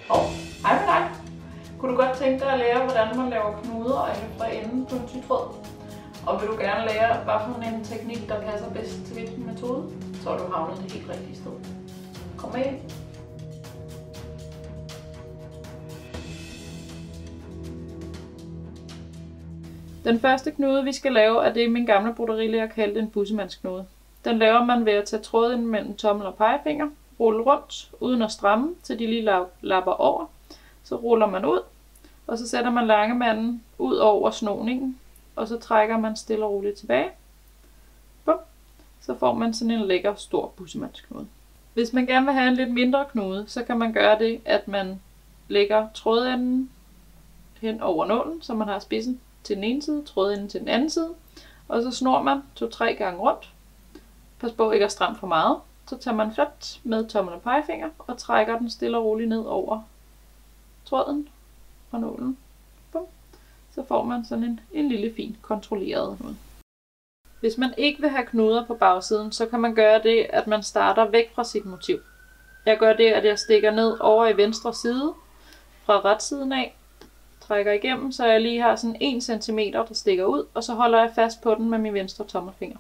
Og hej med dig. Kunne du godt tænke dig at lære, hvordan man laver knuder og hæfter enden på en sytråd? Og vil du gerne lære, hvad for en teknik, der passer bedst til hvilken metode, så er du havnet det helt rigtige sted. Kom med ind. Den første knude, vi skal lave, er det, min gamle broderilærer kaldte en bussemandsknude. Den laver man ved at tage tråden mellem tommel og pegefinger, rulle rundt uden at stramme, til de lige lapper over. Så ruller man ud, og så sætter man langemanden ud over snoningen, og så trækker man stille og roligt tilbage. Bum. Så får man sådan en lækker stor bussemandsknude. Hvis man gerne vil have en lidt mindre knude, så kan man gøre det, at man lægger trådenden hen over nålen, så man har spidsen til den ene side, trådenden til den anden side, og så snor man 2-3 gange rundt. Pas på ikke at stramme for meget. Så tager man fat med tommel og pegefinger og trækker den stille og roligt ned over tråden og nålen. Bum. Så får man sådan en lille fin kontrolleret knude. Hvis man ikke vil have knuder på bagsiden, så kan man gøre det, at man starter væk fra sit motiv. Jeg gør det, at jeg stikker ned over i venstre side fra ret siden af, trækker igennem, så jeg lige har sådan 1 cm, der stikker ud, og så holder jeg fast på den med min venstre tommelfinger.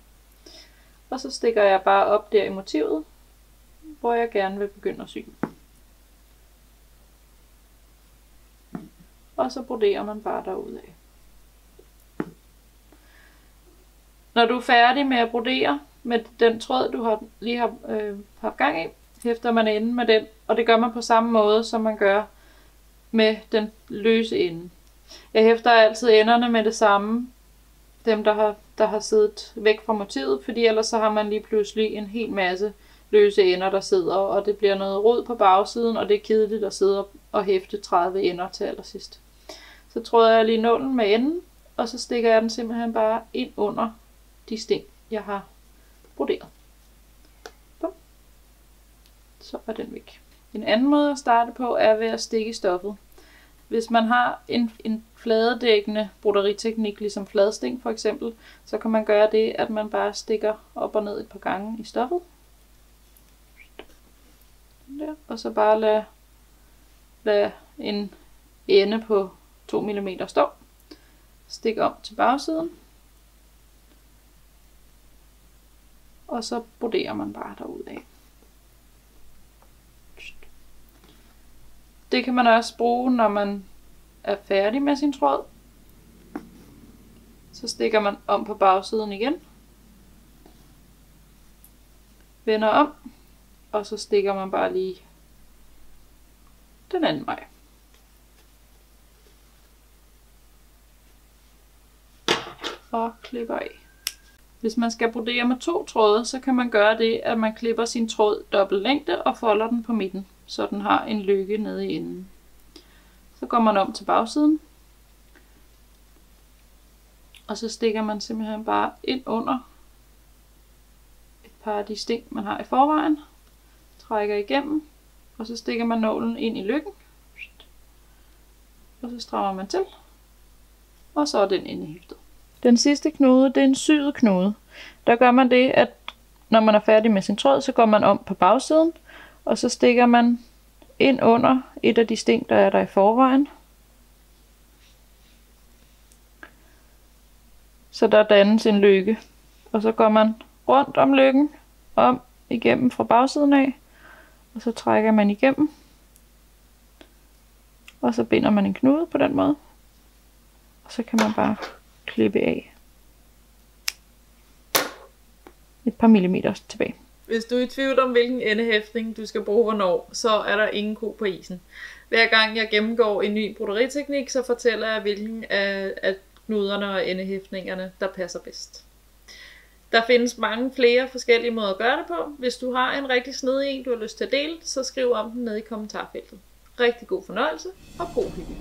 Og så stikker jeg bare op der i motivet, hvor jeg gerne vil begynde at sy. Og så broderer man bare derudad. Når du er færdig med at brodere med den tråd, du lige har haft gang i, hæfter man enden med den, og det gør man på samme måde, som man gør med den løse ende. Jeg hæfter altid enderne med det samme, dem der har siddet væk fra motivet, fordi ellers så har man lige pludselig en hel masse løse ender, der sidder, og det bliver noget rod på bagsiden, og det er kedeligt at sidde og hæfte 30 ender til allersidst. Så tråder jeg lige nålen med enden, og så stikker jeg den simpelthen bare ind under de sting, jeg har broderet. Så er den væk. En anden måde at starte på er ved at stikke i stoffet. Hvis man har en fladedækkende broderiteknik, ligesom fladsting for eksempel, så kan man gøre det, at man bare stikker op og ned et par gange i stoffet. Der, og så bare lad en ende på 2 mm stå. Stik om til bagsiden. Og så broderer man bare derudad. Det kan man også bruge, når man er færdig med sin tråd. Så stikker man om på bagsiden igen. Vender om. Og så stikker man bare lige den anden vej. Og klipper af. Hvis man skal brodere med 2 tråde, så kan man gøre det, at man klipper sin tråd dobbelt længde og folder den på midten, så den har en løkke nede i enden. Så går man om til bagsiden. Og så stikker man simpelthen bare ind under et par af de sting, man har i forvejen. Trækker igennem, og så stikker man nålen ind i løkken. Og så strammer man til. Og så er den inde i hæftet. Den sidste knude, det er en syet knude. Der gør man det, at når man er færdig med sin tråd, så går man om på bagsiden, og så stikker man ind under et af de sting, der er der i forvejen. Så der dannes en løkke. Og så går man rundt om løkken, om igennem fra bagsiden af, og så trækker man igennem. Og så binder man en knude på den måde. Og så kan man bare klippe af et par millimeter tilbage. Hvis du er i tvivl om, hvilken endehæftning du skal bruge hvornår, så er der ingen ko på isen. Hver gang jeg gennemgår en ny broderiteknik, så fortæller jeg, hvilken af knuderne og endehæftningerne, der passer bedst. Der findes mange flere forskellige måder at gøre det på. Hvis du har en rigtig snedig en, du har lyst til at dele, så skriv om den nede i kommentarfeltet. Rigtig god fornøjelse og god hygge.